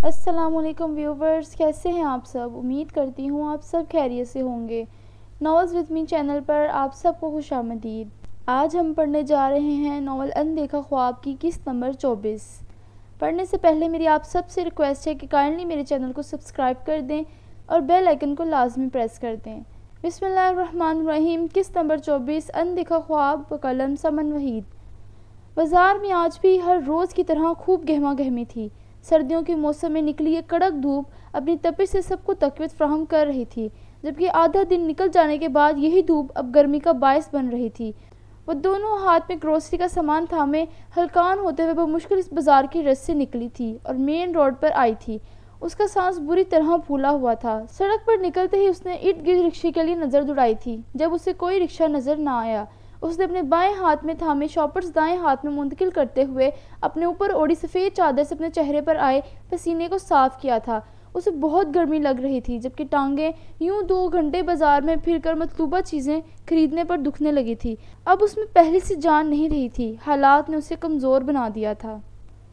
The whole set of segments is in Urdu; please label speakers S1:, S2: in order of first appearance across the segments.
S1: السلام علیکم ویورز، کیسے ہیں آپ سب؟ امید کرتی ہوں آپ سب خیریت سے ہوں گے۔ ناولز وتھ می چینل پر آپ سب کو خوش آمدید۔ آج ہم پڑھنے جا رہے ہیں ناول اندیکھا خواب کی قسط نمبر 24۔ پڑھنے سے پہلے میری آپ سب سے ریکویسٹ ہے کہ کائنڈلی میرے چینل کو سبسکرائب کر دیں اور بیل آئیکن کو لازمی پریس کر دیں۔ بسم اللہ الرحمن الرحیم۔ قسط نمبر 24، اندیکھا خواب، قلم سمن وحید۔ بازار میں آج بھی ہر روز کی طرح خوب گہما گہمی تھی۔ سردیوں کے موسم میں نکلی یہ کڑک دھوپ اپنی تپش سے سب کو تقویت فراہم کر رہی تھی، جبکہ آدھا دن نکل جانے کے بعد یہی دھوپ اب گرمی کا باعث بن رہی تھی۔ وہ دونوں ہاتھ میں گروسری کا سامان تھامے ہلکان ہوتے ہوئے بمشکل اس بازار کی رس سے نکلی تھی اور مین روڈ پر آئی تھی۔ اس کا سانس بری طرح پھولا ہوا تھا۔ سڑک پر نکلتے ہی اس نے ارد گرد رکشے کے لیے نظر دوڑائی تھی۔ جب اسے کوئی رکشہ نظر نہ آیا، اس نے اپنے بائیں ہاتھ میں تھامے شاپرز دائیں ہاتھ میں منتقل کرتے ہوئے اپنے اوپر اوڑھی سفید چادر سے اپنے چہرے پر آئے پسینے کو صاف کیا تھا۔ اسے بہت گرمی لگ رہی تھی، جبکہ ٹانگیں یوں 2 گھنٹے بازار میں پھر کر مطلوبہ چیزیں خریدنے پر دکھنے لگی تھی۔ اب اس میں پہلے سے جان نہیں رہی تھی۔ حالات نے اسے کمزور بنا دیا تھا۔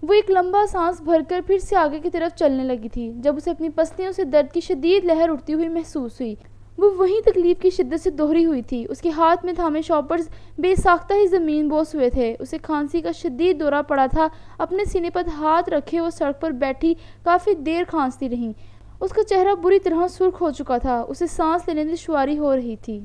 S1: وہ ایک لمبا سانس بھر کر پھر سے آگے کی طرف چلنے لگی تھی، جب اسے اپنی پسلیوں سے درد کی شدید لہر اٹھتی ہوئی محسوس ہوئی۔ وہ وہی تکلیف کی شدت سے دوہری ہوئی تھی۔ اس کے ہاتھ میں تھامے شاپرز بے ساختہ ہی زمین بوس ہوئے تھے۔ اسے کھانسی کا شدید دورہ پڑا تھا۔ اپنے سینے پر ہاتھ رکھے وہ سڑک پر بیٹھی کافی دیر کھانستی رہیں۔ اس کا چہرہ بری طرح سرخ ہو چکا تھا۔ اسے سانس لینے میں دشواری ہو رہی تھی۔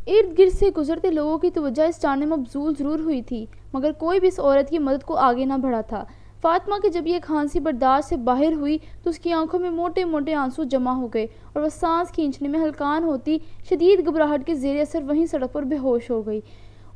S1: ارد گرد سے گزرتے لوگوں کی توجہ اس جانب مبذول ضرور ہوئی تھی، مگر کوئی بھی اس عورت کی مدد کو آگے نہ بڑھا تھا۔ فاطمہ کی جب یہ کھانسی برداشت سے باہر ہوئی تو اس کی آنکھوں میں موٹے موٹے آنسو جمع ہو گئے اور وہ سانس کھینچنے میں ہلکان ہوتی شدید گھبراہٹ کے زیر اثر وہیں سڑک پر بے ہوش ہو گئی۔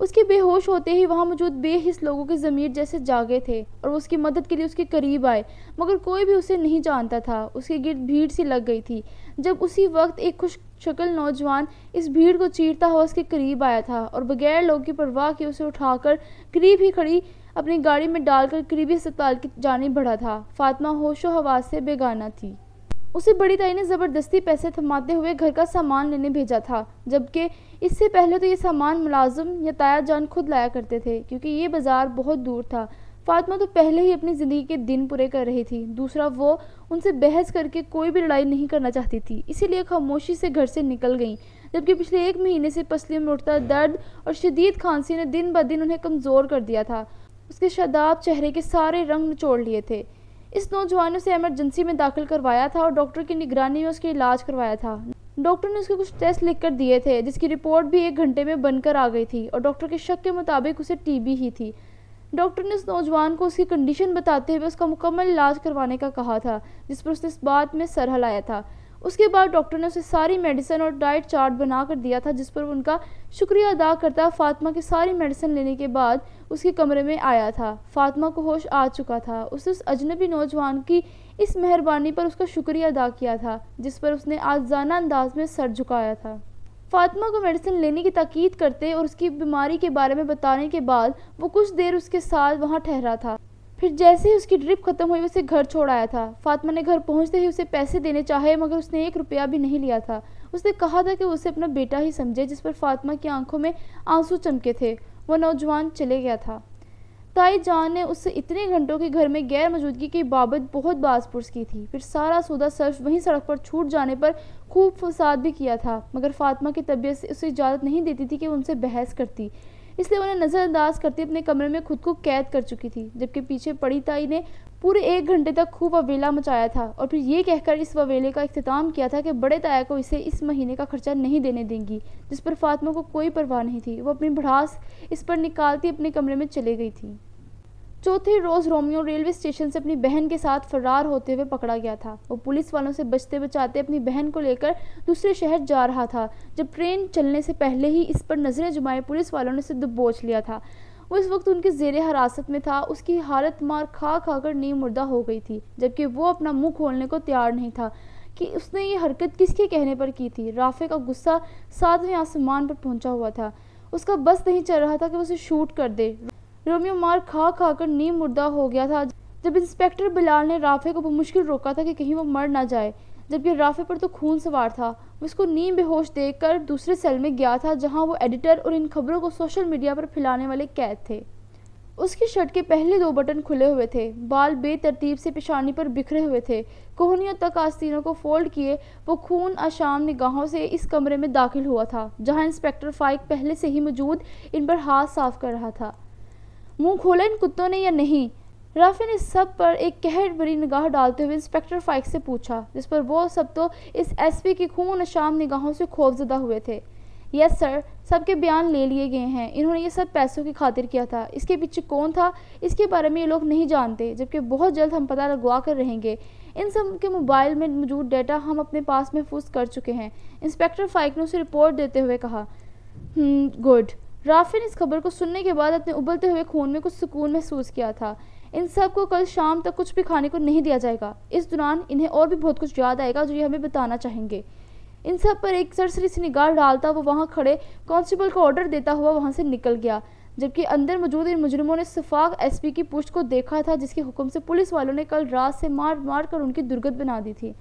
S1: اس کے بے ہوش ہوتے ہی وہاں موجود بے حس لوگوں کے ضمیر جیسے جاگے تھے اور وہ اس کی مدد کے لیے اس کے قریب آئے، مگر کوئی بھی اسے نہیں جانتا تھا۔ اس کے گرد بھیڑ سی لگ گئی تھی۔ جب اسی وقت ایک خوش شکل نوجوان اس بھیڑ کو چیرتا ہوا اس کے قریب آیا تھا اور بغیر لوگوں کی پرواہ کیے اسے اٹھا کر قریب ہی کھڑی اپنی گاڑی میں ڈال کر قریبی ہسپتال کی جانب بڑھا تھا۔ فاطمہ ہوش و حواس سے بیگانہ تھی۔ اسے بڑی تائی نے زبردستی پیسے تھماتے ہوئے گھر کا سامان لینے بھیجا تھا، جبکہ اس سے پہلے تو یہ سامان ملازم یا تایا جان خود لایا کرتے تھے، کیونکہ یہ بازار بہت دور تھا۔ فاطمہ تو پہلے ہی اپنی زندگی کے دن پورے کر رہی تھی، دوسرا وہ ان سے بحث کر کے کوئی بھی لڑائی نہیں کرنا چاہتی تھی، اسی لیے خاموشی سے گھر سے نکل گئیں، جبکہ پچھلے 1 مہینے سے پسلیوں میں اٹھتا درد اور شدید کھانسی نے دن بدن انہیں کمزور کر دیا تھا۔ اس کے شاداب چہرے کے سارے رنگ نچوڑ لیے تھے۔ اس نوجوان نے اسے ایمرجنسی میں داخل کروایا تھا اور ڈاکٹر کی نگرانی میں اس کا علاج کروایا تھا۔ ڈاکٹر نے اس کے کچھ ٹیسٹ لکھ کر دیے تھے، جس کی رپورٹ بھی 1 گھنٹے میں بن کر آ گئی تھی اور ڈاکٹر کے شک کے مطابق اسے ٹی بی ہی تھی۔ ڈاکٹر نے اس نوجوان کو اس کی کنڈیشن بتاتے ہوئے اس کا مکمل علاج کروانے کا کہا تھا، جس پر اس نے اس بات میں سر ہلایا تھا۔ اس کے بعد ڈاکٹر نے اسے ساری میڈیسن اور ڈائٹ چارٹ بنا کر دیا تھا، جس پر ان کا شکریہ ادا کرتا فاطمہ کی ساری میڈیسن لینے کے بعد اس کے کمرے میں آیا تھا۔ فاطمہ کو ہوش آ چکا تھا۔ اس نے اس اجنبی نوجوان کی اس مہربانی پر اس کا شکریہ ادا کیا تھا، جس پر اس نے عاجزانہ انداز میں سر جھکایا تھا۔ فاطمہ کو میڈیسن لینے کی تاکید کرتے اور اس کی بیماری کے بارے میں بتانے کے بعد وہ کچھ دیر اس کے ساتھ وہاں ٹھہرا تھا۔ پھر جیسے ہی اس کی ڈرپ ختم ہوئی اسے گھر چھوڑ آیا تھا۔ فاطمہ نے گھر پہنچتے ہی اسے پیسے دینے چاہے، مگر اس نے 1 روپیہ بھی نہیں لیا تھا۔ اس نے کہا تھا کہ وہ اسے اپنا بیٹا ہی سمجھے، جس پر فاطمہ کی آنکھوں میں آنسو چمکے تھے۔ وہ نوجوان چلے گیا تھا۔ تائی جان نے اس سے اتنے گھنٹوں کی گھر میں غیر موجودگی کی بابت بہت باز پرس کی تھی، پھر سارا سودا صرف وہیں سڑک پر چھوٹ جانے پر خوب فساد بھی کیا تھا، مگر فاطمہ کی طبیعت سے اسے اجازت نہیں دیتی تھی کہ وہ ان سے بحث کرتی، اس لیے انہیں نظر انداز کرتی اپنے کمرے میں خود کو قید کر چکی تھی، جبکہ پیچھے پڑی تائی نے پورے 1 گھنٹے تک خوب وویلا مچایا تھا اور پھر یہ کہہ کر اس وویلے کا اختتام کیا تھا کہ بڑے تایا کو اسے اس مہینے کا خرچہ نہیں دینے دیں گی، جس پر فاطمہ کو کوئی پرواہ نہیں تھی۔ وہ اپنی بھڑاس اس پر نکالتی اپنے کمرے میں چلے گئی تھی۔ چوتھے روز رومیو ریلوے اسٹیشن سے اپنی بہن کے ساتھ فرار ہوتے ہوئے پکڑا گیا تھا۔ وہ پولیس والوں سے بچتے بچاتے اپنی بہن کو لے کر دوسرے شہر جا رہا تھا، جب ٹرین چلنے سے پہلے ہی اس پر نظریں جمائے پولیس والوں نے اسے دبوچ لیا تھا۔ وہ اس وقت ان کے زیر حراست میں تھا۔ اس کی حالت مار کھا کھا کر نیم مردہ ہو گئی تھی، جبکہ وہ اپنا منہ کھولنے کو تیار نہیں تھا کہ اس نے یہ حرکت کس کے کہنے پر کی تھی۔ رافع کا غصہ 7ویں آسمان پر پہنچا ہوا تھا۔ اس کا بس نہیں چل رہا تھا کہ وہ اسے شوٹ کر دے۔ رومیو مار کھا کھا کر نیم مردہ ہو گیا تھا جب انسپیکٹر بلال نے رافع کو بمشکل روکا تھا کہ کہیں وہ مر نہ جائے، جبکہ رافع پر تو خون سوار تھا۔ وہ اس کو نیم بے ہوش دیکھ کر دوسرے سیل میں گیا تھا، جہاں وہ ایڈیٹر اور ان خبروں کو سوشل میڈیا پر پھیلانے والے قید تھے۔ اس کی شرٹ کے پہلے 2 بٹن کھلے ہوئے تھے، بال بے ترتیب سے پیشانی پر بکھرے ہوئے تھے، کوہنیوں تک آستینوں کو فولڈ کیے وہ خون آشام نگاہوں سے اس کمرے میں داخل ہوا تھا جہاں انسپکٹر فائق پہلے سے ہی موجود ان پر ہاتھ صاف کر رہا تھا۔ منہ کھولا ان کتوں نے یا نہیں؟ رافع نے سب پر ایک قہر بھری نگاہ ڈالتے ہوئے انسپکٹر فائق سے پوچھا، جس پر وہ سب تو اس ایس پی کی خون آشام نگاہوں سے خوف زدہ ہوئے تھے۔ یس سر، سب کے بیان لے لیے گئے ہیں، انہوں نے یہ سب پیسوں کی خاطر کیا تھا، اس کے پیچھے کون تھا اس کے بارے میں یہ لوگ نہیں جانتے، جبکہ بہت جلد ہم پتہ لگوا کر رہیں گے۔ ان سب کے موبائل میں موجود ڈیٹا ہم اپنے پاس محفوظ کر چکے ہیں، انسپکٹر فائق نے اسے رپورٹ دیتے ہوئے کہا۔ گڈ۔ رافع نے اس خبر کو سننے کے بعد اپنے ابلتے ہوئے خون میں کچھ سکون محسوس کیا تھا۔ ان سب کو کل شام تک کچھ بھی کھانے کو نہیں دیا جائے گا، اس دوران انہیں اور بھی بہت کچھ یاد آئے گا جو یہ ہمیں بتانا چاہیں گے۔ ان سب پر ایک سرسری سی نگاہ ڈالتا وہ وہاں کھڑے کانسٹیبل کو آرڈر دیتا ہوا وہاں سے نکل گیا، جبکہ اندر موجود ان مجرموں نے شفاق ایس پی کی پشت کو دیکھا تھا جس کے حکم سے پولیس والوں نے کل رات سے مار مار کر ان کی درگت بنا دی تھی۔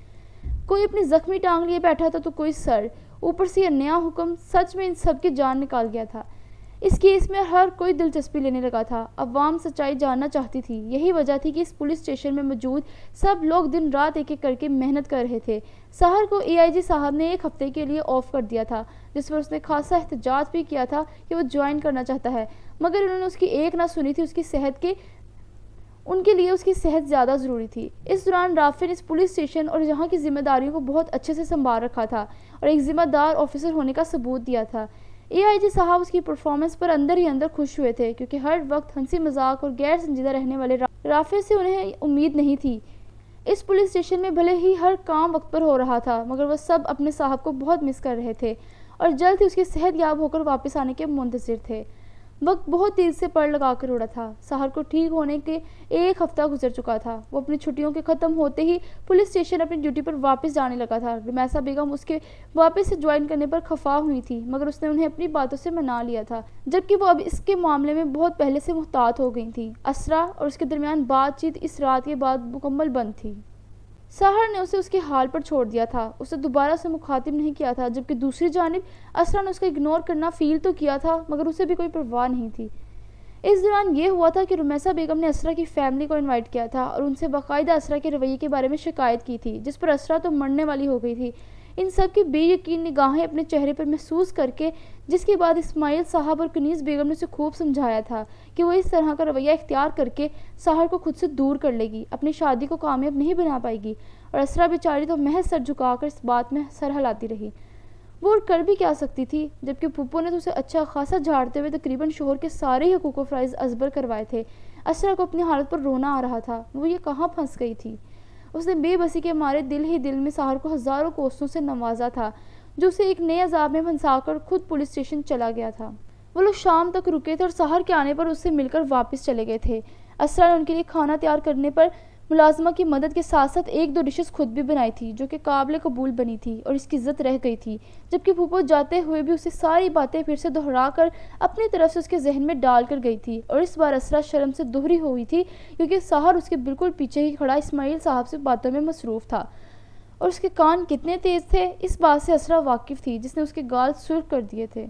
S1: کوئی اپنی زخمی ٹانگ لیے بیٹھا تھا تو کوئی سر، اوپر سے یہ نیا حکم سچ میں ان سب کی جان نکال گیا تھا۔ اس کیس میں ہر کوئی دلچسپی لینے لگا تھا، عوام سچائی جاننا چاہتی تھی، یہی وجہ تھی کہ اس پولیس اسٹیشن میں موجود سب لوگ دن رات ایک ایک کر کے محنت کر رہے تھے۔ سحر کو اے آئی جی صاحب نے 1 ہفتے کے لیے آف کر دیا تھا، جس پر اس نے خاصا احتجاج بھی کیا تھا کہ وہ جوائن کرنا چاہتا ہے، مگر انہوں نے اس کی ایک نہ سنی تھی، ان کے لیے اس کی صحت زیادہ ضروری تھی۔ اس دوران رافع نے اس پولیس اسٹیشن اور یہاں کی ذمہ داریوں کو بہت اچھے سے سنبھال رکھا تھا اور ایک ذمہ دار آفیسر ہونے کا ثبوت دیا تھا۔ اے آئی جی صاحب اس کی پرفارمنس پر اندر ہی اندر خوش ہوئے تھے، کیونکہ ہر وقت ہنسی مذاق اور غیر سنجیدہ رہنے والے رافع سے انہیں امید نہیں تھی۔ اس پولیس اسٹیشن میں بھلے ہی ہر کام وقت پر ہو رہا تھا، مگر وہ سب اپنے صاحب کو بہت مس کر رہے تھے اور جلد ہی اس کی صحت یاب ہو کر واپس آنے کے منتظر تھے۔ وقت بہت تیز سے پڑ لگا کر اڑا تھا۔ سحر کو ٹھیک ہونے کے 1 ہفتہ گزر چکا تھا۔ وہ اپنی چھٹیوں کے ختم ہوتے ہی پولیس اسٹیشن اپنی ڈیوٹی پر واپس جانے لگا تھا۔ رمیسا بیگم اس کے واپس سے جوائن کرنے پر خفا ہوئی تھی، مگر اس نے انہیں اپنی باتوں سے منا لیا تھا، جبکہ وہ اب اس کے معاملے میں بہت پہلے سے محتاط ہو گئی تھیں۔ اسرا اور اس کے درمیان بات چیت اس رات کے بعد مکمل بند تھی۔ سحر نے اسے اس کے حال پر چھوڑ دیا تھا، اسے دوبارہ سے مخاطب نہیں کیا تھا، جبکہ دوسری جانب اسرا نے اس کو اگنور کرنا فیل تو کیا تھا، مگر اسے بھی کوئی پرواہ نہیں تھی۔ اس دوران یہ ہوا تھا کہ رمیسا بیگم نے اسرا کی فیملی کو انوائٹ کیا تھا اور ان سے باقاعدہ اسرا کے رویے کے بارے میں شکایت کی تھی، جس پر اسرا تو مرنے والی ہو گئی تھی۔ ان سب کی بے یقین نگاہیں اپنے چہرے پر محسوس کر کے، جس کے بعد اسماعیل صاحب اور کنیز بیگم نے اسے خوب سمجھایا تھا کہ وہ اس طرح کا رویہ اختیار کر کے سحر کو خود سے دور کر لے گی، اپنی شادی کو کامیاب نہیں بنا پائے گی، اور اسرا بیچاری تو محض سر جھکا کر اس بات میں سر ہلاتی رہی۔ وہ اور کر بھی کیا سکتی تھی، جبکہ پھپھو نے تو اسے اچھا خاصا جھاڑتے ہوئے تقریباً شوہر کے سارے ہی حقوق و فرائض ازبر کروائے تھے۔ اسرا کو اپنی حالت پر رونا آ رہا تھا، وہ یہ کہاں پھنس گئی تھی۔ اس نے بے بسی کے مارے دل ہی دل میں سحر کو ہزاروں کوسوں سے نوازا تھا، جو اسے ایک نئے عذاب میں پھنسا کر خود پولیس اسٹیشن چلا گیا تھا۔ وہ لوگ شام تک رکے تھے اور سحر کے آنے پر اس سے مل کر واپس چلے گئے تھے۔ اسرا نے ان کے لیے کھانا تیار کرنے پر ملازمہ کی مدد کے ساتھ ساتھ 1-2 ڈشز خود بھی بنائی تھی، جو کہ قابل قبول بنی تھی اور اس کی عزت رہ گئی تھی، جبکہ پھپھو جاتے ہوئے بھی اسے ساری باتیں پھر سے دہرا کر اپنی طرف سے اس کے ذہن میں ڈال کر گئی تھی، اور اس بار اسرا شرم سے دوہری ہوئی تھی، کیونکہ سحر اس کے بالکل پیچھے ہی کھڑا اسماعیل صاحب سے باتوں میں مصروف تھا، اور اس کے کان کتنے تیز تھے اس بات سے اسرا واقف تھی، جس نے اس کے گال سرخ کر دیے تھے۔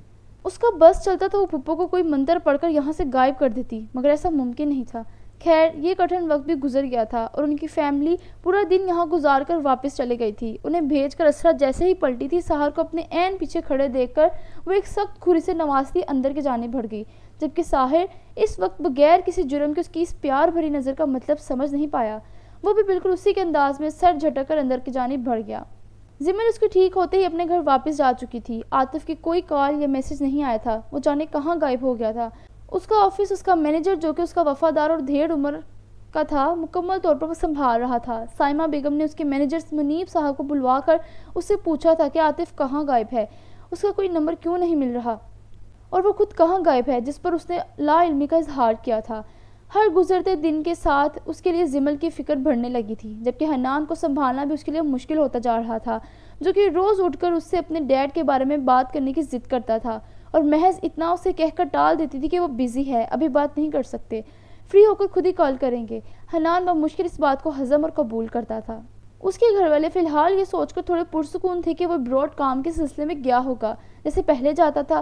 S1: اس کا بس چلتا تو وہ پھپھو کو کوئی منتر پڑھ کر یہاں سے غائب کر دیتی، مگر ایسا ممکن نہیں تھا۔ خیر، یہ کٹھن وقت بھی گزر گیا تھا اور ان کی فیملی پورا دن یہاں گزار کر واپس چلے گئی تھی۔ انہیں بھیج کر اسرا جیسے ہی پلٹی تھی، سحر کو اپنے عین پیچھے کھڑے دیکھ کر وہ ایک سخت کھری سے نوازتی اندر کی جانب بڑھ گئی، جبکہ ساحر اس وقت بغیر کسی جرم کے اس کی اس پیار بھری نظر کا مطلب سمجھ نہیں پایا۔ وہ بھی بالکل اسی کے انداز میں سر جھٹک کر اندر کی جانب بڑھ گیا۔ زمین اس کی ٹھیک ہوتے ہی اپنے گھر واپس جا چکی تھی۔ عاطف کی کوئی کال یا میسج نہیں آیا تھا، وہ جانے کہاں غائب ہو گیا تھا۔ اس کا آفس اس کا مینیجر، جو کہ اس کا وفادار اور دھیڑ عمر کا تھا، مکمل طور پر وہ سنبھال رہا تھا۔ سائمہ بیگم نے اس کے مینیجر منیب صاحب کو بلوا کر اس سے پوچھا تھا کہ عاطف کہاں غائب ہے، اس کا کوئی نمبر کیوں نہیں مل رہا، اور وہ خود کہاں غائب ہے، جس پر اس نے لا علمی کا اظہار کیا تھا۔ ہر گزرتے دن کے ساتھ اس کے لیے زمل کی فکر بڑھنے لگی تھی، جبکہ حنان کو سنبھالنا بھی اس کے لیے مشکل ہوتا جا رہا تھا، جو کہ روز اٹھ کر اس سے اپنے ڈیڈ کے بارے میں بات کرنے کی ضد کرتا تھا، اور محض اتنا اسے کہہ کر ٹال دیتی تھی کہ وہ بزی ہے، ابھی بات نہیں کر سکتے، فری ہو کر خود ہی کال کریں گے۔ حنان بمشکل اس بات کو ہضم اور قبول کرتا تھا۔ اس کے گھر والے فی الحال یہ سوچ کر تھوڑے پرسکون تھے کہ وہ براڈ کام کے سلسلے میں گیا ہوگا، جیسے پہلے جاتا تھا،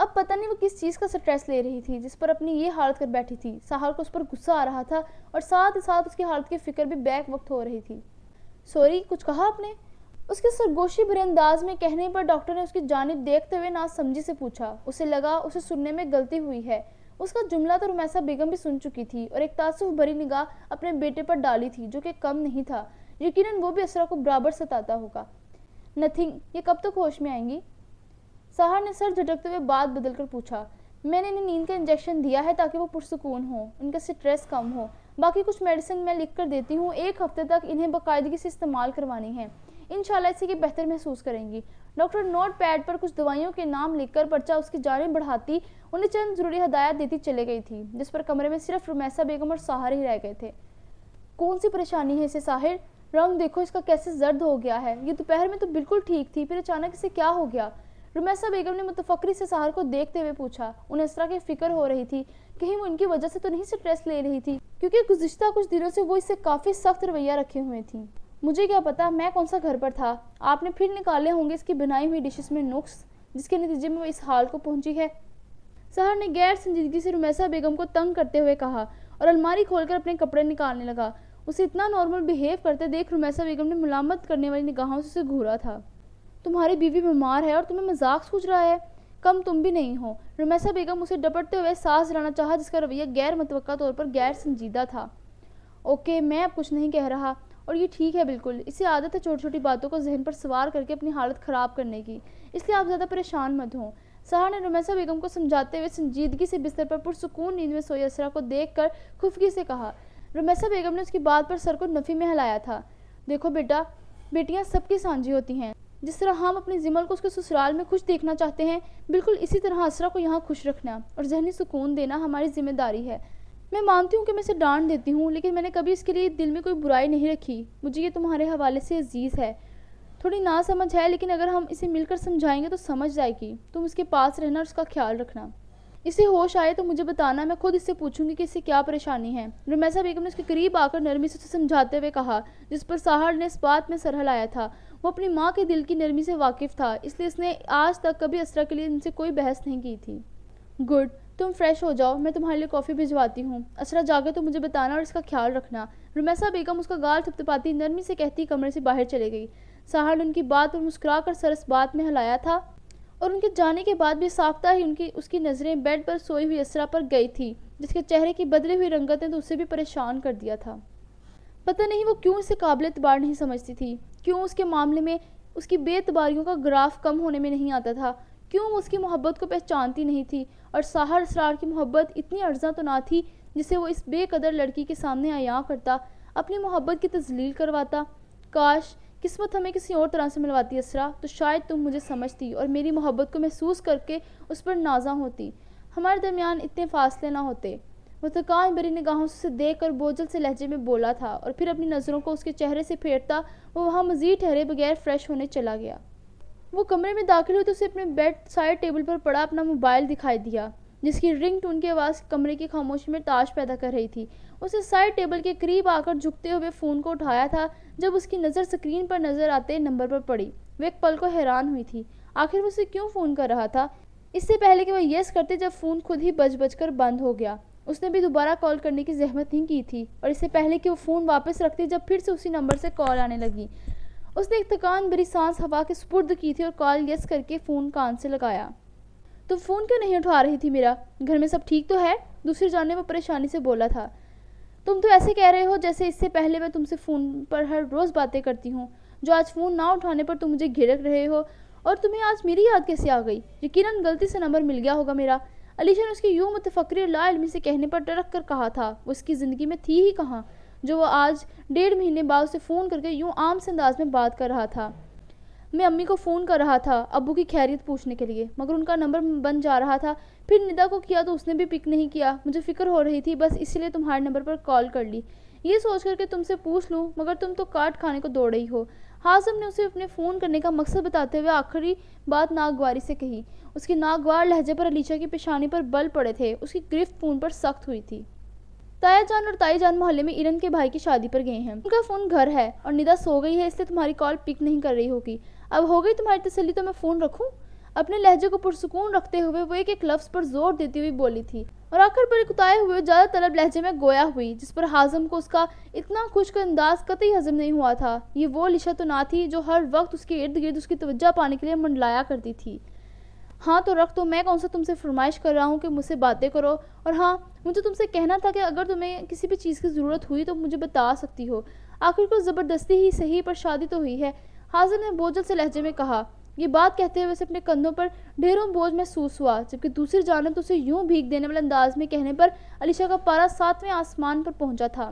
S1: اب پتہ نہیں وہ کس چیز کا سٹریس لے رہی تھی جس پر اپنی یہ حالت کر بیٹھی تھی. سحر کو اس پر غصہ آ رہا تھا اور ساتھ ہی ساتھ اس کی حالت کی فکر بھی بیک وقت ہو رہی تھی. سوری، کچھ کہا آپ نے؟ اس کے سرگوشی بھرے انداز میں کہنے پر ڈاکٹر نے اس کی جانب دیکھتے ہوئے ناز سمجھی سے پوچھا. اسے لگا اسے سننے میں غلطی ہوئی ہے. اس کا جملہ تو رمیسہ بیگم بھی سن چکی تھی اور ایک تعصب بھری نگاہ اپنے بیٹے پر ڈالی تھی جو کہ کم نہیں تھا. یقیناً وہ بھی اسرا کو برابر ستاتا ہوگا. نتھنگ، یہ کب تک ہوش میں آئیں گی؟ سحر نے سر جھٹکتے ہوئے بات بدل کر پوچھا. میں نے انہیں نیند کا انجیکشن دیا ہے تاکہ وہ پرسکون ہوں، ان کا سٹریس کم ہو. باقی کچھ میڈیسن میں لکھ کر دیتی ہوں. 1 ہفتے تک انہیں باقاعدگی سے استعمال کروانی ہے. انشاءاللہ اس سے یہ بہتر محسوس کریں گی. ڈاکٹر نوٹ پیڈ پر کچھ دوائیوں کے نام لکھ کر پرچہ اس کی جانب بڑھاتی انہیں چند ضروری ہدایات دیتی چلے گئی تھی جس پر کمرے میں صرف رمیسہ بیگم اور سحر ہی رہ گئے تھے. کون سی پریشانی ہے اسے ساحر؟ رنگ دیکھو اس کا کیسے زرد ہو گیا ہے. یہ دوپہر میں تو بالکل ٹھیک تھی، پھر اچانک اسے کیا ہو گیا؟ رمیسہ بیگم نے متفکری سے سحر کو دیکھتے ہوئے پوچھا. انہیں اسرا کی فکر ہو رہی تھی کہیں وہ ان کی وجہ سے تو نہیں سٹریس لے رہی تھی، کیونکہ گزشتہ کچھ دنوں سے وہ اس سے کافی سخت رویہ رکھے ہوئے تھی. مجھے کیا پتا، میں کون سا گھر پر تھا. آپ نے پھر نکالے ہوں گے اس کی بنائی ہوئی ڈشز میں نقص جس کے نتیجے میں وہ اس حال کو پہنچی ہے. سحر نے غیر سنجیدگی سے رمیسہ بیگم کو تنگ کرتے ہوئے کہا اور الماری کھول کر اپنے کپڑے نکالنے لگا. اسے اتنا نارمل بیہیو کرتے دیکھ رمیسہ بیگم نے ملامت کرنے والی نگاہوں سے اسے گھورا تھا. تمہاری بیوی بیمار ہے اور تمہیں مذاق سوچ رہا ہے؟ کم تم بھی نہیں ہو. رمیسہ بیگم اسے ڈپٹتے ہوئے سانس دلانا چاہا جس کا رویہ غیر متوقع طور پر غیر سنجیدہ تھا. اوکے، میں اب کچھ نہیں کہہ رہا اور یہ ٹھیک ہے بالکل. اسے عادت ہے چھوٹی چھوٹی باتوں کو ذہن پر سوار کر کے اپنی حالت خراب کرنے کی، اس لیے آپ زیادہ پریشان مت ہوں. سحر نے رمیسہ بیگم کو سمجھاتے ہوئے سنجیدگی سے بستر پر پرسکون نیند میں سوئی اسرا کو دیکھ کر خفگی سے کہا. رمیسہ بیگم نے اس کی بات پر سر کو نفی میں ہلایا تھا. دیکھو بیٹا، بیٹیاں سب کی سانجھی ہوتی ہیں. جس طرح ہم اپنی زمل کو اس کے سسرال میں خوش دیکھنا چاہتے ہیں، بالکل اسی طرح اسرا کو یہاں خوش رکھنا اور ذہنی سکون دینا ہماری ذمہ داری ہے. میں مانتی ہوں کہ میں اسے ڈانٹ دیتی ہوں، لیکن میں نے کبھی اس کے لیے دل میں کوئی برائی نہیں رکھی. مجھے یہ تمہارے حوالے سے عزیز ہے. تھوڑی ناسمجھ ہے لیکن اگر ہم اسے مل کر سمجھائیں گے تو سمجھ جائے گی. تم اس کے پاس رہنا اور اس کا خیال رکھنا. اسے ہوش آئے تو مجھے بتانا، میں خود اس سے پوچھوں گی کہ اسے کیا پریشانی ہے. رمیسہ بیگم نے اس کے قریب آ کر نرمی سے اسے سمجھاتے ہوئے کہا جس پر سحر نے اس بات میں سر ہلایا تھا. وہ اپنی ماں کے دل کی نرمی سے واقف تھا، اس لیے اس نے آج تک کبھی اسرا کے لیے ان سے کوئی بحث نہیں کی تھی. گڈ، تم فریش ہو جاؤ، میں تمہارے لیے کافی بھجواتی ہوں. اسرا جاگے تو مجھے بتانا اور اس کا خیال رکھنا. رمیسہ بیگم اس کا گال تھپتپاتی نرمی سے کہتی کمرے سے باہر چلے گئی. سحر نے ان کی بات پر مسکرا کر سر اس بات میں ہلایا تھا اور ان کے جانے کے بعد بھی ساختہ ہی اس کی نظریں بیڈ پر سوئی ہوئی اسرا پر گئی تھی جس کے چہرے کی بدلی ہوئی رنگت نے تو اسے بھی پریشان کر دیا تھا. پتہ نہیں وہ کیوں اسے قابل اعتبار نہیں سمجھتی تھی، کیوں اس کے معاملے میں اس کی بے اعتباریوں کا گراف کم ہونے میں نہیں آتا تھا، کیوں وہ اس کی محبت کو پہچانتی نہیں تھی. اور سحر اسرار کی محبت اتنی ارزاں تو نہ تھی جسے وہ اس بے قدر لڑکی کے سامنے عیاں کرتا، اپنی محبت کی تذلیل کرواتا. کاش قسمت ہمیں کسی اور طرح سے ملواتی اسرا، تو شاید تم مجھے سمجھتی اور میری محبت کو محسوس کر کے اس پر نازاں ہوتی. ہمارے درمیان اتنے فاصلے نہ ہوتے. وہ تکان بھری نگاہوں سے دیکھ کر بوجھل سے لہجے میں بولا تھا اور پھر اپنی نظروں کو اس کے چہرے سے پھیرتا وہ وہاں مزید ٹھہرے بغیر فریش ہونے چلا گیا. وہ کمرے میں داخل ہوئی تو اسے اپنے بیڈ سائڈ ٹیبل پر پڑا اپنا موبائل دکھائی دیا جس کی رنگ ٹون کی آواز کمرے کی خاموشی میں تاش پیدا کر رہی تھی. اسے سائڈ ٹیبل کے قریب آ کر جھکتے ہوئے فون کو اٹھایا تھا جب اس کی نظر اسکرین پر نظر آتے نمبر پر پڑی. وہ ایک پل کو حیران ہوئی تھی، آخر وہ اسے کیوں فون کر رہا تھا. اس سے پہلے کہ وہ یس کرتے جب فون خود ہی بج کر بند ہو گیا. اس نے بھی دوبارہ کال کرنے کی زحمت نہیں کی تھی اور اس سے پہلے کہ وہ فون واپس رکھتی جب پھر سے اسی نمبر سے کال آنے لگی. اس نے ایک تکان بھری سانس ہوا کے سپرد کی تھی اور کال یس کر کے فون کان سے لگایا. تو فون کیوں نہیں اٹھا رہی تھی میرا؟ گھر میں سب ٹھیک تو ہے؟ دوسری جانب وہ پریشانی سے بولا تھا. تم تو ایسے کہہ رہے ہو جیسے اس سے پہلے میں تم سے فون پر ہر روز باتیں کرتی ہوں، جو آج فون نہ اٹھانے پر تم مجھے گھڑک رہے ہو. اور تمہیں آج میری یاد کیسے آ گئی؟ یقیناً غلطی سے نمبر مل گیا ہوگا میرا. علیشا نے اس کی یوں متفکری اور لا علمی سے کہنے پر ٹرک کر کہا تھا. وہ اس کی زندگی میں تھی ہی کہاں جو وہ آج 1.5 مہینے بعد اسے فون کر کے یوں عام سے انداز میں بات کر رہا تھا. میں امی کو فون کر رہا تھا ابو کی خیریت پوچھنے کے لیے، مگر ان کا نمبر بن جا رہا تھا. پھر ندا کو کیا تو اس نے بھی پک نہیں کیا. مجھے فکر ہو رہی تھی، بس اسی لیے تمہارے نمبر پر کال کر لی، یہ سوچ کر کہ تم سے پوچھ لوں، مگر تم تو کاٹ کھانے کو دوڑ رہی ہو. ہاضم نے اسے اپنے فون کرنے کا مقصد بتاتے ہوئے آخری بات ناگواری سے کہی. اس کے ناگوار لہجے پر علیشا کی پیشانی پر بل پڑے تھے. اس کی گرفت فون پر سخت ہوئی تھی. تایا جان اور تائی جان محلے میں ایرن کے بھائی کی شادی پر گئے ہیں. ان کا فون گھر ہے اور ندا سو گئی ہے، اس لیے تمہاری کال پک نہیں کر رہی ہوگی. اب ہو گئی تمہاری تسلی تو میں فون رکھوں؟ اپنے لہجے کو پرسکون رکھتے ہوئے وہ ایک ایک لفظ پر زور دیتی ہوئی بولی تھی، اور آخر پر ایک اتائے ہوئے زیادہ طلب لہجے میں گویا ہوئی، جس پر حازم کو اس کا اتنا خشک انداز قطعی ہضم نہیں ہوا تھا۔ یہ وہ علیشہ تو نہ تھی جو ہر وقت اس کے ارد گرد اس کی توجہ پانے کے لیے منڈلایا کرتی تھی۔ ہاں تو رکھ، تو میں کون سا تم سے فرمائش کر رہا ہوں کہ مجھ سے باتیں کرو، اور ہاں مجھے تم سے کہنا تھا کہ اگر تمہیں کسی بھی چیز کی ضرورت ہوئی تو مجھے بتا سکتی ہو، آخر کو زبردستی ہی صحیح پر شادی تو ہوئی ہے، حازم نے بوجھل سے لہجے میں کہا۔ یہ بات کہتے ہوئے اسے اپنے کندھوں پر ڈھیروں بوجھ محسوس ہوا، جبکہ دوسری جانب اسے یوں بھیگ دینے والے انداز میں کہنے پر علیشہ کا پارا 7ویں آسمان پر پہنچا تھا۔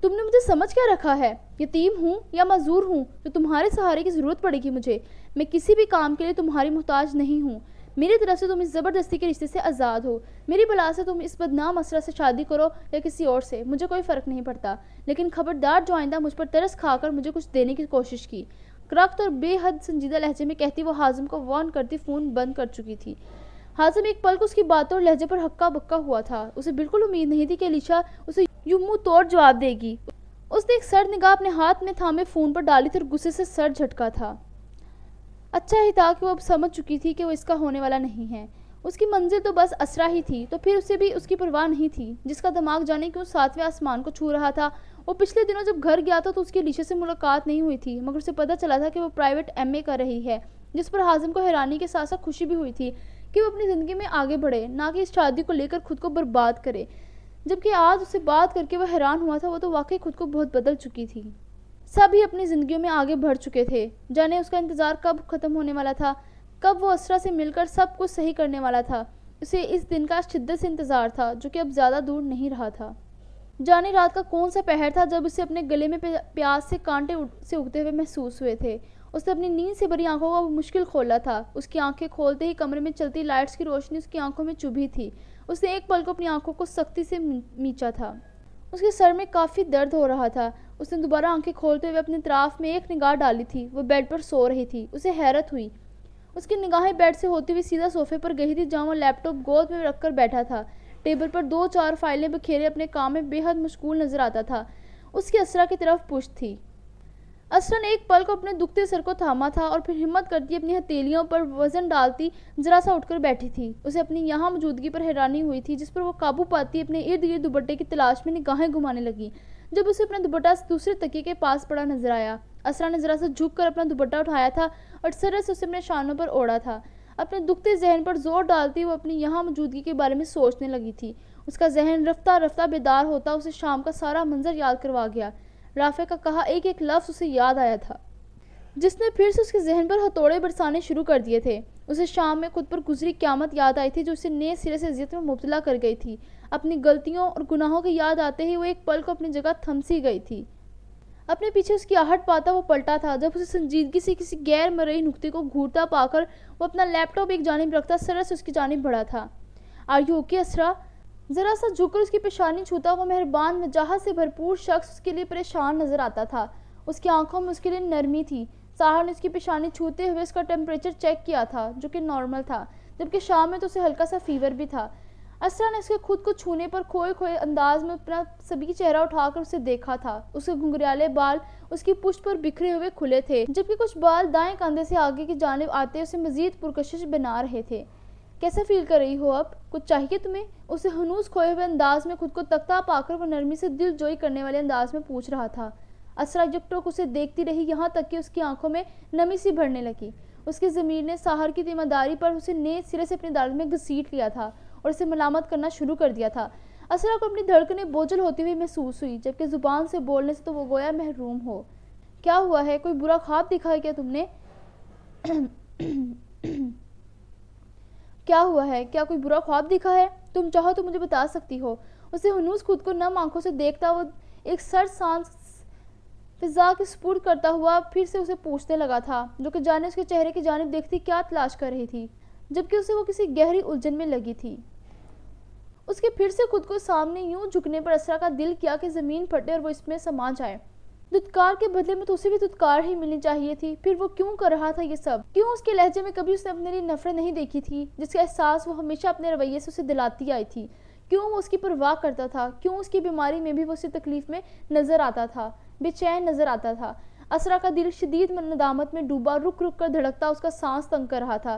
S1: تم نے مجھے سمجھ کیا رکھا ہے؟ یتیم ہوں یا معذور ہوں جو تمہارے سہارے کی ضرورت پڑے گی مجھے؟ میں کسی بھی کام کے لیے تمہاری محتاج نہیں ہوں۔ میری طرف سے تم اس زبردستی کے رشتے سے آزاد ہو۔ میری بلا سے تم اس بدنام اسرا سے شادی کرو یا کسی اور سے، مجھے کوئی فرق نہیں پڑتا، لیکن خبردار جو آئندہ مجھ پر ترس کھا کر مجھے کچھ دینے کی کوشش کی۔ کرخت اور بے حد سنجیدہ لہجے میں کہتی وہ حازم کو وارن کرتی فون بند کر چکی تھی۔ حازم ایک پل کو اس کی باتوں اور لہجے پر ہکا بکا ہوا تھا۔ اسے بالکل امید نہیں تھی کہ علیشہ اسے یوں منہ توڑ جواب دے گی۔ اس نے ایک سرد نگاہ اپنے ہاتھ میں تھامے فون پر ڈالی تھی اور غصے سے سر جھٹکا تھا۔ اچھا ہی تھا کہ وہ اب سمجھ چکی تھی کہ وہ اس کا ہونے والا نہیں ہے۔ اس کی منزل تو بس اسرا ہی تھی، تو پھر اسے بھی اس کی پرواہ نہیں تھی، جس کا دماغ جانے کیوں 7ویں آسمان کو چھو رہا تھا۔ وہ پچھلے دنوں جب گھر گیا تھا تو اس کی علیشہ سے ملاقات نہیں ہوئی تھی، مگر اسے پتہ چلا تھا کہ وہ پرائیویٹ ایم اے کر رہی ہے، جس پر حازم کو حیرانی کے ساتھ ساتھ خوشی بھی ہوئی تھی کہ وہ اپنی زندگی میں آگے بڑھے، نہ کہ اس شادی کو لے کر خود کو برباد کرے۔ جبکہ آج اسے بات کر کے وہ حیران ہوا تھا، وہ تو واقعی خود کو بہت بدل چکی تھی۔ سب ہی اپنی زندگیوں میں آگے بڑھ چکے تھے، جانے اس کا انتظار کب ختم ہونے والا تھا، کب وہ اسرا سے مل کر سب کچھ صحیح کرنے والا تھا۔ اسے اس دن کا شدت سے انتظار تھا جو کہ اب زیادہ دور نہیں رہا تھا۔ جانے رات کا کون سا پہر تھا جب اسے اپنے گلے میں پیاس سے کانٹے سے اگتے ہوئے محسوس ہوئے تھے۔ اس نے اپنی نیند سے بھری آنکھوں کو مشکل کھولا تھا۔ اس کی آنکھیں کھولتے ہی کمرے میں چلتی لائٹس کی روشنی اس کی آنکھوں میں چبھی تھی۔ اس نے ایک پل کو اپنی آنکھوں کو سختی سے میچا تھا۔ اس کے سر میں کافی درد ہو رہا تھا۔ اس نے دوبارہ آنکھیں کھولتے ہوئے اپنے اطراف میں ایک نگاہ ڈالی تھی۔ وہ بیڈ پر سو رہی تھی۔ اسے حیرت ہوئی۔ اس کی نگاہیں بیڈ سے ہوتی ہوئی سیدھا صوفے پر گئی تھی جہاں وہ لیپ ٹاپ گود میں رکھ کر بیٹھا تھا۔ ٹیبل پر 2-4 فائلیں بکھیرے اپنے کام میں بے حد مشغول نظر آتا تھا۔ اس کی اسرا کی طرف پشت تھی۔ اسرا نے ایک پل کو اپنے دکھتے سر کو تھاما تھا اور پھر ہمت کرتی اپنی ہتھیلیوں پر وزن ڈالتی ذرا سا اٹھ کر بیٹھی تھی۔ اسے اپنی یہاں موجودگی پر حیرانی ہوئی تھی، جس پر وہ قابو پاتی اپنے ارد گرد دوپٹے کی تلاش میں نگاہیں گھمانے لگی۔ جب اسے اپنا دوپٹہ دوسرے تکیے کے پاس پڑا نظر آیا، اسرا نے ذرا سا جھک کر اپنا دوپٹہ اٹھایا تھا اور سرے سے اسے اپنے شانوں پر اوڑھا تھا۔ اپنے دکھتے ذہن پر زور ڈالتی وہ اپنی یہاں موجودگی کے بارے میں سوچنے لگی تھی۔ اس کا ذہن رفتہ رفتہ بیدار ہوتا اسے شام کا سارا منظر یاد کروا گیا۔ رافع کا کہا ایک ایک لفظ اسے یاد آیا تھا، جس نے پھر سے اس کے ذہن پر ہتھوڑے برسانے شروع کر دیے تھے۔ اسے شام میں خود پر گزری قیامت یاد آئی تھی جو اسے نئے سرے سے اذیت میں مبتلا کر گئی تھی۔ اپنی غلطیوں اور گناہوں کی یاد آتے ہی وہ ایک پل کو اپنی جگہ تھم سی گئی تھی۔ اپنے پیچھے اس کی آہٹ پاتا وہ پلٹا تھا جب اسے سنجیدگی سے کسی غیر مرئی نکتے کو گھورتا پا کر وہ اپنا لیپ ٹاپ ایک جانب رکھتا سرے سے اس کی جانب بڑھا تھا۔ آر یو اوکے اسرا؟ ذرا سا جھک کر اس کی پیشانی چھوتا وہ مہربان وجاہت سے بھرپور شخص اس کے لیے پریشان نظر آتا تھا۔ اس کی آنکھوں میں اس کے لیے نرمی تھی۔ ساحر نے اس کی پیشانی چھوتے ہوئے اس کا ٹیمپریچر چیک کیا تھا جو کہ نارمل تھا، جبکہ شام میں تو اسے ہلکا سا فیور بھی تھا۔ اسرا نے اس کے خود کو چھونے پر کھوئے کھوئے انداز میں اپنا سبھی چہرہ اٹھا کر اسے دیکھا تھا۔ اس کے گھنگریالے بال اس کی پشت پر بکھرے ہوئے کھلے تھے، جبکہ کچھ بال دائیں کندھے سے آگے کی جانب آتے اسے مزید پرکشش بنا رہے تھے۔ کیسا فیل کر رہی ہو اب؟ کچھ چاہیے تمہیں؟ اسے ہنوز کھوئے ہوئے انداز میں خود کو تکتا پا کر وہ نرمی سے دل جوئی کرنے والے انداز میں پوچھ رہا تھا۔ اسرا یکٹوک اسے دیکھتی رہی یہاں تک کہ اس کی آنکھوں میں نمی سی بھرنے لگی۔ اس کی ضمیر نے ساحر کی ذمہ داری پر اسے نئے سرے سے اپنی عدالت میں گھسیٹ لیا تھا اور اسے ملامت کرنا شروع کر دیا تھا۔ اسرا کو اپنی دھڑکنیں بوجھل ہوتی ہوئی محسوس ہوئی، جبکہ زبان سے بولنے سے تو وہ گویا محروم ہو۔ کیا ہوا ہے؟ کوئی برا خواب دیکھا ہے کیا تم نے؟ کیا ہوا ہے؟ کیا کوئی برا خواب دیکھا ہے؟ تم چاہو تو مجھے بتا سکتی ہو۔ اسے ہنوز خود کو نم آنکھوں سے دیکھتا وہ ایک سرد سانس فضا کے سپرد کرتا ہوا پھر سے اسے پوچھنے لگا تھا، جو کہ جانے اس کے چہرے کی جانب دیکھتی کیا تلاش کر رہی تھی، جبکہ اسے وہ کسی گہری الجھن میں لگی تھی۔ اس کے پھر سے خود کو سامنے یوں جھکنے پر اسرا کا دل کیا کہ زمین پھٹے اور وہ اس میں سما جائے۔ دھتکار کے بدلے میں تو اسے بھی دھتکار ہی ملنی چاہیے تھی۔ پھر وہ کیوں کر رہا تھا یہ سب؟ کیوں اس کے لہجے میں کبھی اس نے اپنے لیے نفرت نہیں دیکھی تھی، جس کا احساس وہ ہمیشہ اپنے رویے سے اسے دلاتی آئی تھی؟ کیوں وہ اس کی پرواہ کرتا تھا؟ کیوں اس کی بیماری میں بھی وہ اسے تکلیف میں نظر آتا تھا، بے چین نظر آتا تھا؟ اسرا کا دل شدید ندامت میں ڈوبا، رک رک کر دھڑکتا اس کا سانس تنگ کر رہا تھا۔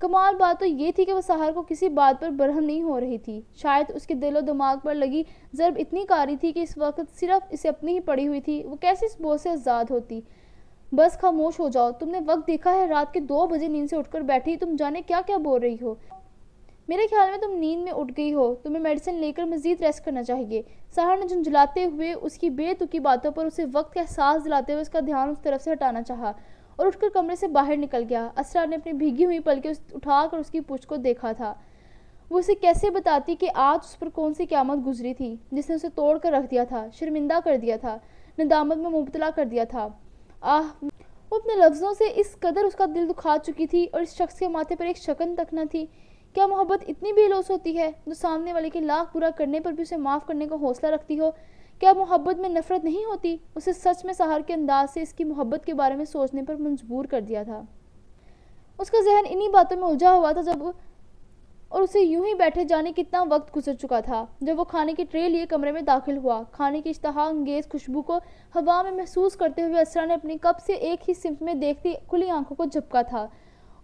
S1: کمال بات تو یہ تھی کہ وہ سحر کو کسی بات پر برہم نہیں ہو رہی تھی. شاید اس کے دل و دماغ پر لگی ضرب اتنی کاری تھی کہ اس وقت صرف اسے اپنی ہی پڑی ہوئی تھی. وہ کیسے اس بوجھ سے آزاد ہوتی. بس خاموش ہو جاؤ. تم نے وقت دیکھا ہے؟ رات کے 2 بجے نیند سے اٹھ کر بیٹھی. تم جانے کیا کیا بول رہی ہو. میرے خیال میں تم نیند میں اٹھ گئی ہو. تمہیں میڈیسن لے کر مزید ریسٹ کرنا چاہیے. سحر نے جھنجھلاتے ہوئے اس کی بے تکی باتوں پر اسے وقت کا احساس دلاتے ہوئے اس کا دھیان اس طرف سے ہٹانا چاہا اور اٹھ کر کمرے سے باہر نکل گیا. اسرا نے اپنی بھیگی ہوئی پلکیں اٹھا کر اس کی پشت کو دیکھا تھا. وہ اسے کیسے بتاتی کہ آج اس پر کون سی قیامت گزری تھی جس نے اسے توڑ کر رکھ دیا تھا, شرمندہ کر دیا تھا, ندامت میں مبتلا کر دیا تھا. وہ اپنے لفظوں سے اس قدر اس کا دل دکھا چکی تھی اور اس شخص کے ماتھے پر ایک شکن تک نہ تھی. کیا محبت اتنی بے لوث ہوتی ہے جو سامنے والے کے لاکھ برا کرنے پر بھی اسے معاف کرنے کا حوصلہ رکھتی ہو؟ کیا محبت میں نفرت نہیں ہوتی؟ اسے سچ میں سحر کے انداز سے اس کی محبت کے بارے میں سوچنے پر مجبور کر دیا تھا. اس کا ذہن انہی باتوں میں الجھا ہوا تھا اور اسے یوں ہی بیٹھے جانے کتنا وقت گزر چکا تھا جب وہ کھانے کی ٹرے لیے کمرے میں داخل ہوا. کھانے کی اشتہا انگیز خوشبو کو ہوا میں محسوس کرتے ہوئے اسرا نے اپنی کپ سے ایک ہی صنف میں دیکھتی کھلی آنکھوں کو جھپکا تھا.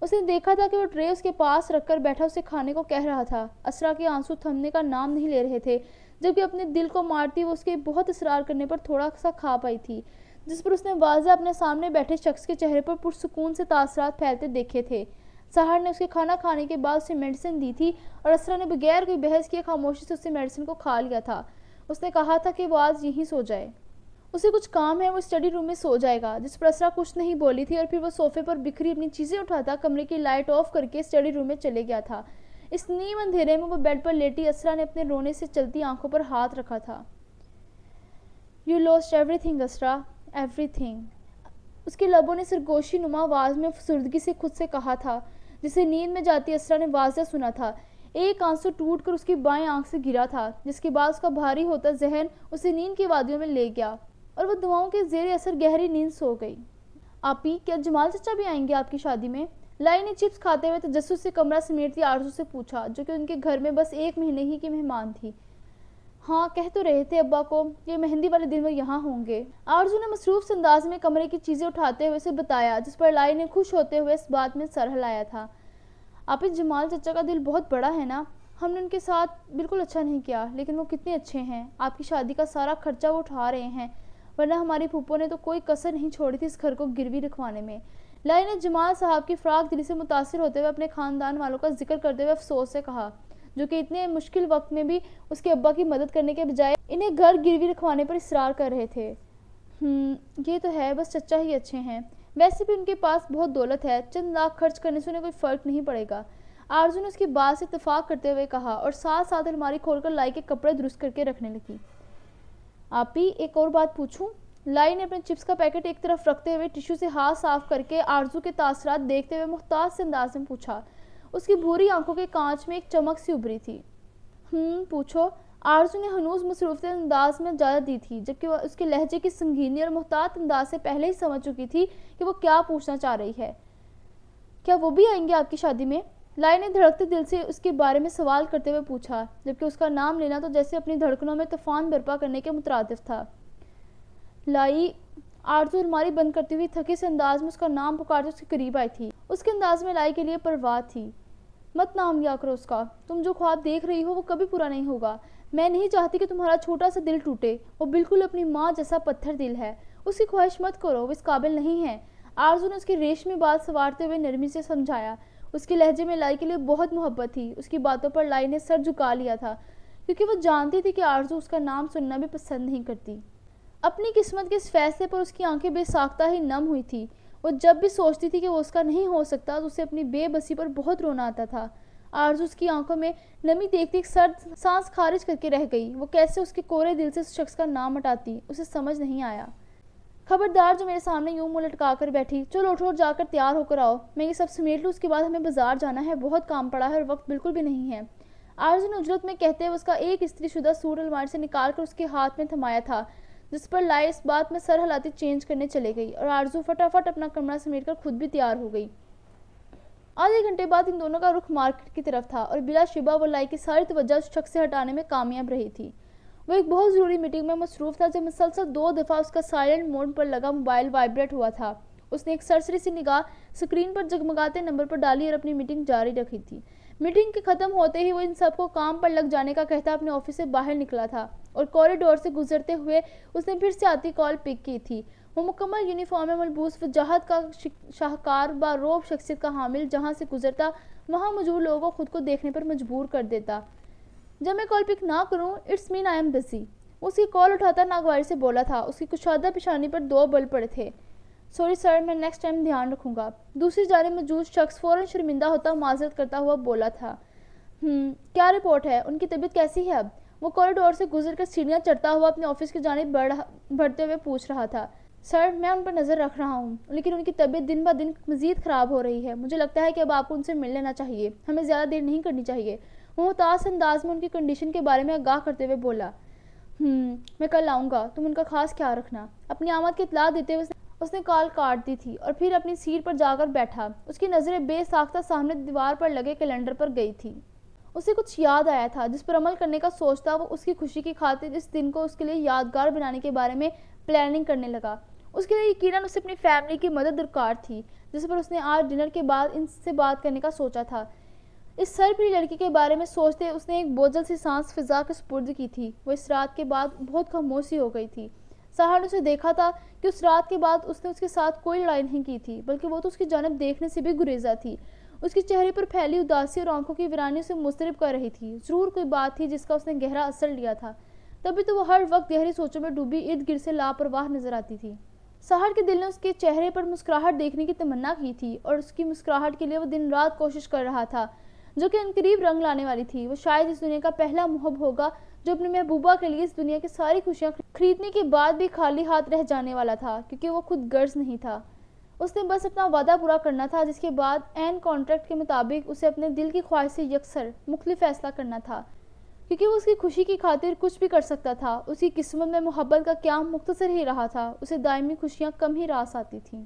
S1: اس نے دیکھا تھا کہ وہ ٹرے اس کے پاس رکھ کر بیٹھا اسے کھانے کو کہہ رہا تھا. اسرا کے آنسو تھمنے کا نام نہیں لے رہے تھے. جبکہ اپنے دل کو مارتی وہ اس کے بہت اصرار کرنے پر تھوڑا سا کھا پائی تھی جس پر اس نے واضح اپنے سامنے بیٹھے شخص کے چہرے پر پرسکون سے تاثرات پھیلتے دیکھے تھے. سحر نے اس کے کھانا کھانے کے بعد اسے میڈیسن دی تھی اور اسرا نے بغیر کوئی بحث کیے خاموشی سے اسے میڈیسن کو کھا لیا تھا. اس نے کہا تھا کہ وہ آج یہیں سو جائے. اسے کچھ کام ہے, وہ اسٹڈی روم میں سو جائے گا. جس پر اسرا کچھ نہیں بولی تھی اور پھر وہ صوفے پر بکھری اپنی چیزیں اٹھاتا کمرے کی لائٹ آف کر کے اسٹڈی روم میں چلے گیا تھا. اس نیم اندھیرے میں وہ بیڈ پر لیٹی اسرا نے اپنے رونے سے چلتی آنکھوں پر ہاتھ رکھا تھا. You lost everything, Isra, everything. اس کے لبوں نے سرگوشی نما آواز میں فسردگی سے خود سے کہا تھا جسے نیند میں جاتی اسرا نے واضح سنا تھا. ایک آنسو ٹوٹ کر اس کی بائیں آنکھ سے گرا تھا جس کے بعد اس کا بھاری ہوتا ذہن اسے نیند کی وادیوں میں لے گیا اور وہ دعاؤں کے زیر اثر گہری نیند سو گئی. آپی, کیا جمال چچا بھی آئیں گے آپ کی شادی میں؟ لائی نے چپس کھاتے ہوئے تجسس سے کمرہ سمیٹتی آرزو سے پوچھا جو کہ ان کے گھر میں بس 1 مہینے ہی کی مہمان تھی. ہاں, کہہ تو رہے تھے ابا کو یہ مہندی والے دن وہ یہاں ہوں گے. آرزو نے مصروف سے انداز میں کمرے کی چیزیں اٹھاتے ہوئے اسے بتایا جس پر لائی نے خوش ہوتے ہوئے اس بات میں سر ہلایا تھا. آپی, جمال چچا کا دل بہت بڑا ہے نا. ہم نے ان کے ساتھ بالکل اچھا نہیں کیا لیکن وہ کتنے اچھے ہیں. آپ کی شادی کا سارا خرچہ وہ اٹھا رہے ہیں ورنہ ہماری پھوپھو نے تو کوئی کسر نہیں چھوڑی تھی اس گھر کو گروی رکھوانے میں. لائی نے جمال صاحب کی فراق دلی سے متاثر ہوتے ہوئے اپنے خاندان والوں کا ذکر کرتے ہوئے افسوس سے کہا جو کہ اتنے مشکل وقت میں بھی اس کے ابا کی مدد کرنے کے بجائے انہیں گھر گروی رکھوانے پر اصرار کر رہے تھے. یہ تو ہے, بس چچا ہی اچھے ہیں. ویسے بھی ان کے پاس بہت دولت ہے, چند لاکھ خرچ کرنے سے انہیں کوئی فرق نہیں پڑے گا. آرزو نے اس کی بات سے اتفاق کرتے ہوئے کہا اور ساتھ ساتھ الماری کھول کر لائی کے کپڑے درست کر کے رکھنے لگی. آپی, ایک اور بات پوچھوں؟ لائی نے اپنے چپس کا پیکٹ ایک طرف رکھتے ہوئے ٹشو سے ہاتھ صاف کر کے آرزو کے تاثرات دیکھتے ہوئے محتاط سے انداز میں پوچھا. اس کی بھوری آنکھوں کے کانچ میں ایک چمک سی ابھری تھی. پوچھو. آرزو نے ہنوز مصروف انداز میں اجازت دی تھی جبکہ وہ اس کے لہجے کی سنگینی اور محتاط انداز سے پہلے ہی سمجھ چکی تھی کہ وہ کیا پوچھنا چاہ رہی ہے. کیا وہ بھی آئیں گے آپ کی شادی میں؟ لائی نے دھڑکتے دل سے اس کے بارے میں سوال کرتے ہوئے پوچھا جبکہ اس کا نام لینا تو جیسے اپنی دھڑکنوں میں طوفان برپا کرنے کے مترادف تھا. لائی. آرزو الماری بند کرتی ہوئی تھکے سے انداز میں اس کا نام پکارتے اس کے قریب آئی تھی. اس کے انداز میں لائی کے لیے پرواہ تھی. مت نام لیا کرو اس کا. تم جو خواب دیکھ رہی ہو وہ کبھی پورا نہیں ہوگا. میں نہیں چاہتی کہ تمہارا چھوٹا سا دل ٹوٹے. وہ بالکل اپنی ماں جیسا پتھر دل ہے. اس کی خواہش مت کرو, وہ اس قابل نہیں ہے. آرزو نے اس کے ریشمی بال سنوارتے ہوئے نرمی سے سمجھایا. اس کے لہجے میں لائی کے لیے بہت محبت تھی. اس کی باتوں پر لائی نے سر جھکا لیا تھا کیونکہ وہ جانتی تھی کہ آرزو اس کا نام سننا بھی پسند نہیں کرتی. اپنی قسمت کے اس فیصلے پر اس کی آنکھیں بے ساختہ ہی نم ہوئی تھی. وہ جب بھی سوچتی تھی کہ وہ اس کا نہیں ہو سکتا تو اسے اپنی بے بسی پر بہت رونا آتا تھا. آرزو اس کی آنکھوں میں نمی دیکھتی ایک سرد سانس خارج کر کے رہ گئی. وہ کیسے اس کے کورے دل سے اس شخص کا نام ہٹاتی, اسے سمجھ نہیں آیا. خبردار جو میرے سامنے یوں منہ لٹکا کر بیٹھی, چلو اٹھو اور جا کر تیار ہو کر آؤ. میں یہ سب سمیٹ لوں, اس کے بعد ہمیں بازار جانا ہے. بہت کام پڑا ہے اور وقت بالکل بھی نہیں ہے. آرزو نے اجرت میں کہتے ہوئے اس کا ایک استری شدہ سوٹ الماری سے نکال کر اس کے ہاتھ میں تھمایا تھا جس پر لائی اس بات میں سر ہلاتی چینج کرنے چلے گئی اور آرزو فٹافٹ اپنا کمرہ سمیٹ کر خود بھی تیار ہو گئی. آدھے گھنٹے بعد ان دونوں کا رخ مارکیٹ کی طرف تھا اور بلا شبہ وہ لائی کی ساری توجہ اس شخص سے ہٹانے میں کامیاب رہی تھی. وہ ایک بہت ضروری میٹنگ میں مصروف تھا جب مسلسل 2 دفعہ اس کا سائلنٹ موڈ پر لگا موبائل وائبریٹ ہوا تھا اس نے ایک سرسری سی نگاہ اسکرین پر جگمگاتے نمبر پر ڈالی اور اپنی میٹنگ جاری رکھی تھی۔ میٹنگ کے ختم ہوتے ہی وہ ان سب کو کام پر لگ جانے کا کہتا اپنے آفس سے باہر نکلا تھا اور کوریڈور سے گزرتے ہوئے اس نے پھر سے آتی کال پک کی تھی۔ وہ مکمل یونیفارم میں ملبوس وجاہت کا شاہکار باروب شخصیت کا حامل جہاں سے گزرتا وہاں موجود لوگوں کو خود کو دیکھنے پر مجبور کر دیتا۔ جب میں کال پک نہ کروں اٹس مین آئی ایم بزی، وہ اس کی کال اٹھاتا ناگواری سے بولا تھا۔ اس کی کشادہ پیشانی پر 2 بل پڑے تھے۔ سوری سر، میں نیکسٹ ٹائم دھیان رکھوں گا۔ دوسری جانب موجود شخص فوراً شرمندہ ہوتا معذرت کرتا ہوا بولا تھا۔ کیا رپورٹ ہے؟ ان کی طبیعت کیسی ہے اب؟ وہ کوریڈور سے گزر کر سیڑھیاں چڑھتا ہوا اپنے آفس کی جانب بڑھتے ہوئے پوچھ رہا تھا۔ سر، میں ان پر نظر رکھ رہا ہوں لیکن ان کی طبیعت دن بہ دن مزید خراب ہو رہی ہے۔ مجھے لگتا ہے کہ اب آپ کو ان سے مل لینا چاہیے، ہمیں زیادہ دیر نہیں کرنی چاہیے۔ وہ محتاط انداز میں ان کی کنڈیشن کے بارے میں آگاہ کرتے ہوئے بولا۔ میں کل آؤں گا، تم ان کا خاص خیال رکھنا۔ اپنی آمد کی اطلاع دیتے ہوئے اس نے کال کاٹ دی تھی اور پھر اپنی سیٹ پر جا کر بیٹھا۔ اس کی نظریں بے ساختہ سامنے دیوار پر لگے کیلنڈر پر گئی تھی۔ اسے کچھ یاد آیا تھا جس پر عمل کرنے کا سوچتا وہ اس کی خوشی کی خاطر اس دن کو اس کے لیے یادگار بنانے کے بارے میں پلاننگ کرنے لگا۔ اس کے لیے یقیناً اسے اپنی فیملی کی مدد درکار تھی جس پر اس نے آج ڈنر کے بعد ان سے بات کرنے کا سوچا تھا۔ اس سرپری لڑکی کے بارے میں سوچتے اس نے ایک بوجھل سی سانس فضا کے سپرد کی تھی۔ وہ اس رات کے بعد بہت خاموش ہو گئی تھی۔ سہار نے اسے دیکھا تھا کہ اس رات کے بعد اس نے اس کے ساتھ کوئی لڑائی نہیں کی تھی بلکہ وہ تو اس کی جانب دیکھنے سے بھی گریزا تھی۔ اس کے چہرے پر پھیلی اداسی اور آنکھوں کی ویرانی اسے مضطرب کر رہی تھی۔ ضرور کوئی بات تھی جس کا اس نے گہرا اثر لیا تھا، تبھی تو وہ ہر وقت گہری سوچوں میں ڈوبی ارد گرد سے لاپرواہ نظر آتی تھی۔ سہار کے دل نے اس کے چہرے پر مسکراہٹ دیکھنے کی تمنا کی تھی اور اس کی مسکراہٹ کے لیے وہ دن رات کوشش کر رہا تھا جو کہ انقریب رنگ لانے والی تھی۔ وہ شاید اس دنیا کا پہلا محب ہوگا جو اپنی محبوبہ کے لیے اس دنیا کی ساری خوشیاں خریدنے کے بعد بھی خالی ہاتھ رہ جانے والا تھا، کیونکہ وہ خود غرض نہیں تھا۔ اس نے بس اپنا وعدہ پورا کرنا تھا جس کے بعد عین کانٹریکٹ کے مطابق اسے اپنے دل کی خواہش سے یکسر مختلف فیصلہ کرنا تھا، کیونکہ وہ اس کی خوشی کی خاطر کچھ بھی کر سکتا تھا۔ اس کی قسمت میں محبت کا قیام مختصر ہی رہا تھا، اسے دائمی خوشیاں کم ہی راس آتی تھیں۔